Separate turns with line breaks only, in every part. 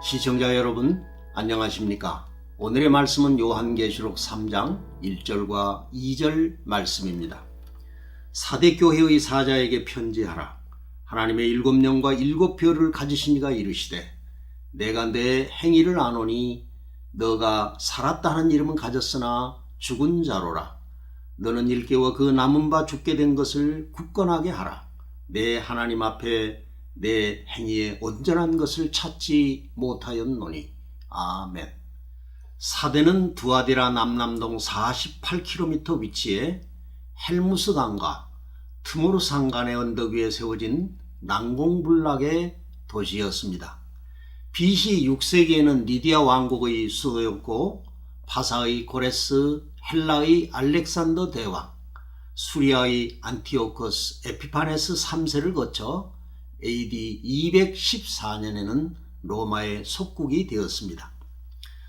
시청자 여러분, 안녕하십니까? 오늘의 말씀은 요한계시록 3장 1절과 2절 말씀입니다. 사대 교회의 사자에게 편지하라. 하나님의 7영과 7별을 가지신 이가 이르시되 내가 내 행위를 아노니 너가 살았다 하는 이름은 가졌으나 죽은 자로라. 너는 일깨워 그 남은 바 죽게 된 것을 굳건하게 하라. 내 하나님 앞에 내 행위에 온전한 것을 찾지 못하였노니. 아멘. 사대는 두아디라 남남동 48km 위치에 헬무스 강과 트모르 산간의 언덕 위에 세워진 난공불락의 도시였습니다. BC 6세기에는 리디아 왕국의 수도였고 바사의 고레스, 헬라의 알렉산더 대왕, 수리아의 안티오코스 에피파네스 3세를 거쳐 AD 214년에는 로마의 속국이 되었습니다.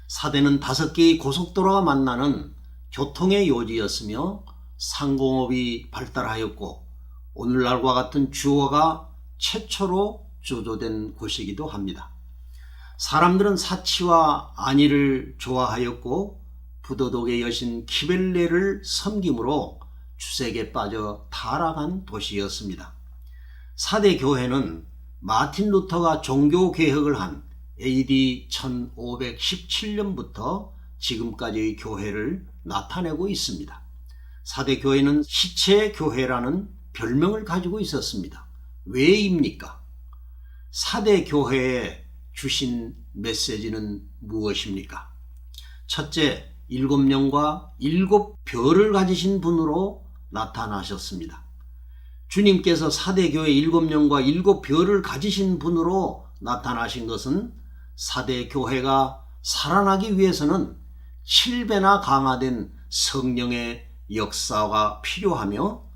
사대는 5개의 고속도로가 만나는 교통의 요지였으며 상공업이 발달하였고 오늘날과 같은 주어가 최초로 조조된 곳이기도 합니다. 사람들은 사치와 안위를 좋아하였고 부도덕의 여신 키벨레를 섬김으로 주색에 빠져 타락한 도시였습니다. 사대 교회는 마틴 루터가 종교개혁을 한 AD 1517년부터 지금까지의 교회를 나타내고 있습니다. 사대 교회는 시체 교회라는 별명을 가지고 있었습니다. 왜입니까? 사대 교회에 주신 메시지는 무엇입니까? 첫째, 7영과 7별을 가지신 분으로 나타나셨습니다. 주님께서 사대교회 7영과 7별을 가지신 분으로 나타나신 것은 사대교회가 살아나기 위해서는 7배나 강화된 성령의 역사가 필요하며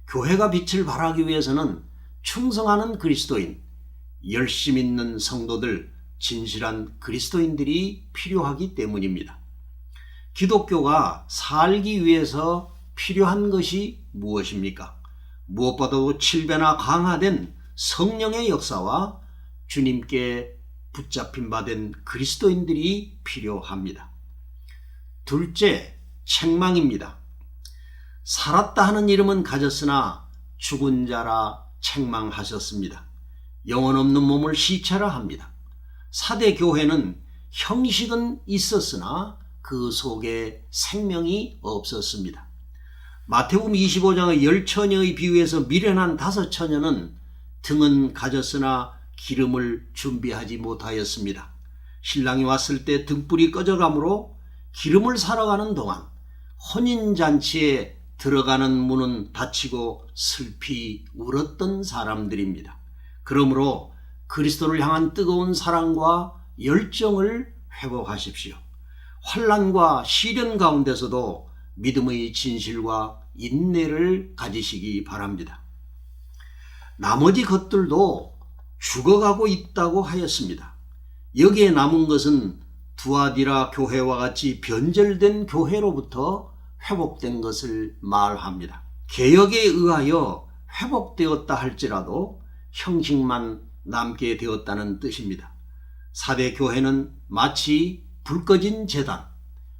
교회가 빛을 발하기 위해서는 충성하는 그리스도인, 열심 있는 성도들, 진실한 그리스도인들이 필요하기 때문입니다. 기독교가 살기 위해서 필요한 것이 무엇입니까? 무엇보다도 7배나 강화된 성령의 역사와 주님께 붙잡힌 바 된 그리스도인들이 필요합니다. 둘째, 책망입니다. 살았다 하는 이름은 가졌으나 죽은 자라 책망하셨습니다. 영혼 없는 몸을 시체라 합니다. 사대 교회는 형식은 있었으나 그 속에 생명이 없었습니다. 마태복음 25장의 10처녀의 비유에서 미련한 5처녀는 등은 가졌으나 기름을 준비하지 못하였습니다. 신랑이 왔을 때 등불이 꺼져가므로 기름을 사러 가는 동안 혼인잔치에 들어가는 문은 닫히고 슬피 울었던 사람들입니다. 그러므로 그리스도를 향한 뜨거운 사랑과 열정을 회복하십시오. 환난과 시련 가운데서도 믿음의 진실과 인내를 가지시기 바랍니다. 나머지 것들도 죽어가고 있다고 하였습니다. 여기에 남은 것은 두아디라 교회와 같이 변절된 교회로부터 회복된 것을 말합니다. 개혁에 의하여 회복되었다 할지라도 형식만 남게 되었다는 뜻입니다. 사대 교회는 마치 불 꺼진 제단,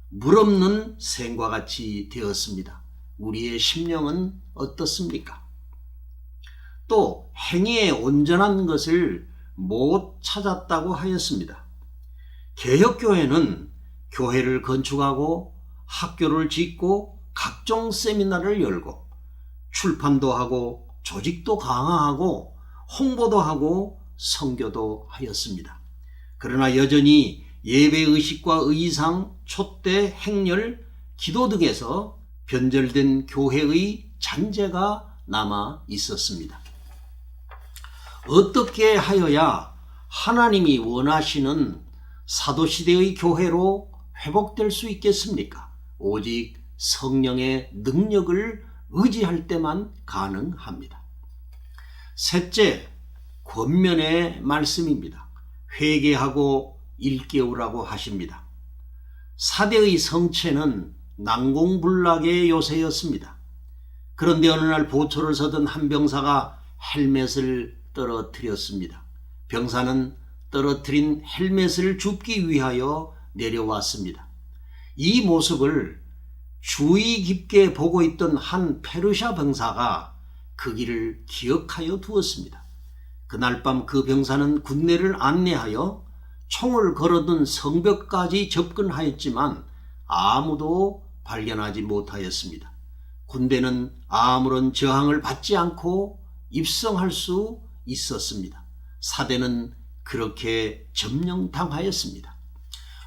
물 없는 샘과 같이 되었습니다. 우리의 심령은 어떻습니까? 또 행위에 온전한 것을 못 찾았다고 하였습니다. 개혁교회는 교회를 건축하고 학교를 짓고 각종 세미나를 열고 출판도 하고 조직도 강화하고 홍보도 하고 선교도 하였습니다. 그러나 여전히 예배의식과 의상, 촛대, 행렬, 기도 등에서 변절된 교회의 잔재가 남아 있었습니다. 어떻게 하여야 하나님이 원하시는 사도시대의 교회로 회복될 수 있겠습니까? 오직 성령의 능력을 의지할 때만 가능합니다. 셋째, 권면의 말씀입니다. 회개하고 일깨우라고 하십니다. 사대의 성체는 난공불락의 요새였습니다. 그런데 어느 날 보초를 서던 한 병사가 헬멧을 떨어뜨렸습니다. 병사는 떨어뜨린 헬멧을 줍기 위하여 내려왔습니다. 이 모습을 주의 깊게 보고 있던 한 페르시아 병사가 그 길을 기억하여 두었습니다. 그날 밤 그 병사는 군대를 안내하여 총을 걸어둔 성벽까지 접근하였지만 아무도 발견하지 못하였습니다. 군대는 아무런 저항을 받지 않고 입성할 수 있었습니다. 사대는 그렇게 점령당하였습니다.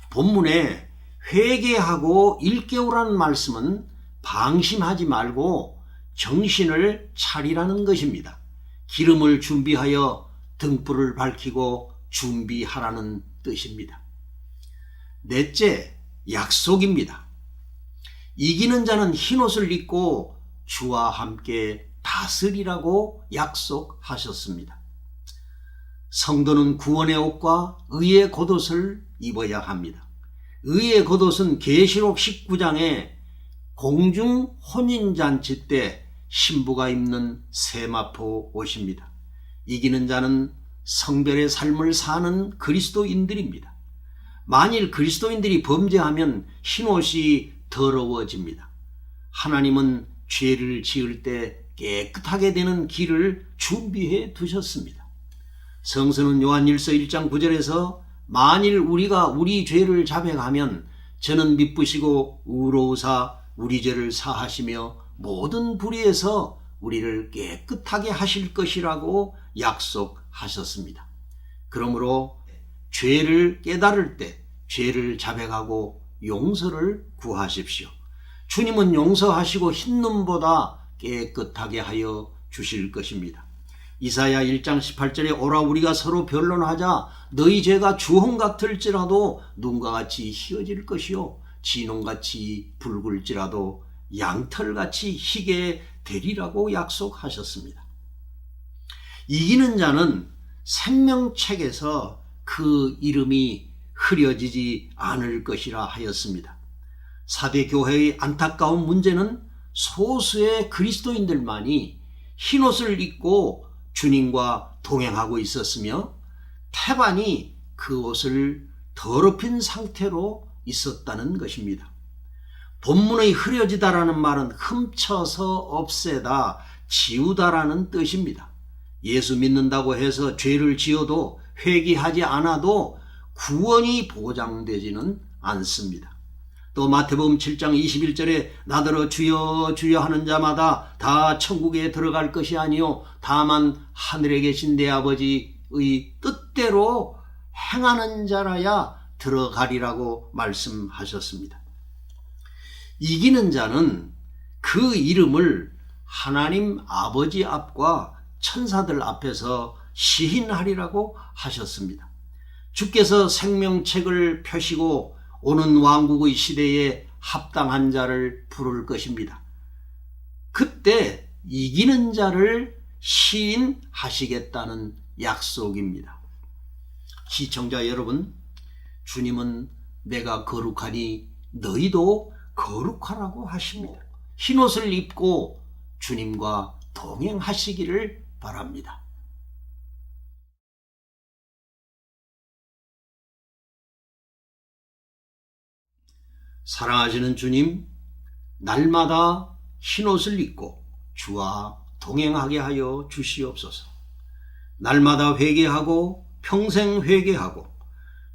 본문에 회개하고 일깨우라는 말씀은 방심하지 말고 정신을 차리라는 것입니다. 기름을 준비하여 등불을 밝히고 준비하라는 뜻입니다. 넷째, 약속입니다. 이기는 자는 흰옷을 입고 주와 함께 다스리라고 약속하셨습니다. 성도는 구원의 옷과 의의 겉옷을 입어야 합니다. 의의 겉옷은 계시록 19장에 공중 혼인잔치 때 신부가 입는 세마포 옷입니다. 이기는 자는 성별의 삶을 사는 그리스도인들입니다. 만일 그리스도인들이 범죄하면 흰옷이 더러워집니다. 하나님은 죄를 지을 때 깨끗하게 되는 길을 준비해 두셨습니다. 성서는 요한일서 1장 9절에서 만일 우리가 우리 죄를 자백하면 저는 미쁘시고 의로우사 우리 죄를 사하시며 모든 불의에서 우리를 깨끗하게 하실 것이라고 약속하셨습니다. 그러므로 죄를 깨달을 때 죄를 자백하고 용서를 구하십시오. 주님은 용서하시고 흰눈보다 깨끗하게 하여 주실 것입니다. 이사야 1장 18절에 오라 우리가 서로 변론하자 너희 죄가 주홍 같을지라도 눈과 같이 희어질 것이요 진홍같이 붉을지라도 양털같이 희게 되리라고 약속하셨습니다. 이기는 자는 생명책에서 그 이름이 흐려지지 않을 것이라 하였습니다. 사대 교회의 안타까운 문제는 소수의 그리스도인들만이 흰옷을 입고 주님과 동행하고 있었으며 태반이 그 옷을 더럽힌 상태로 있었다는 것입니다. 본문의 흐려지다라는 말은 훔쳐서 없애다, 지우다라는 뜻입니다. 예수 믿는다고 해서 죄를 지어도 회개하지 않아도 구원이 보장되지는 않습니다. 또 마태복음 7장 21절에 나더러 주여 주여 하는 자마다 다 천국에 들어갈 것이 아니요 다만 하늘에 계신 내 아버지의 뜻대로 행하는 자라야 들어가리라고 말씀하셨습니다. 이기는 자는 그 이름을 하나님 아버지 앞과 천사들 앞에서 시인하리라고 하셨습니다. 주께서 생명책을 펴시고 오는 왕국의 시대에 합당한 자를 부를 것입니다. 그때 이기는 자를 시인하시겠다는 약속입니다. 시청자 여러분, 주님은 내가 거룩하니 너희도 거룩하라고 하십니다. 흰옷을 입고 주님과 동행하시기를 바랍니다. 사랑하시는 주님, 날마다 흰옷을 입고 주와 동행하게 하여 주시옵소서. 날마다 회개하고 평생 회개하고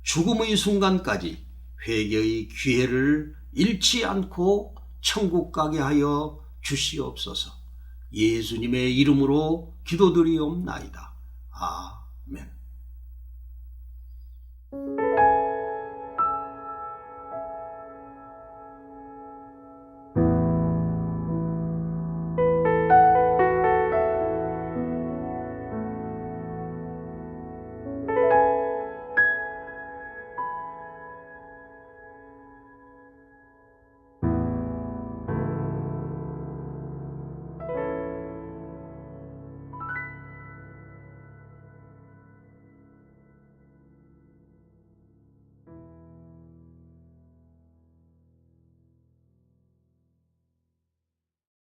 죽음의 순간까지 회개의 기회를 잃지 않고 천국 가게 하여 주시옵소서. 예수님의 이름으로 기도드리옵나이다. 아멘.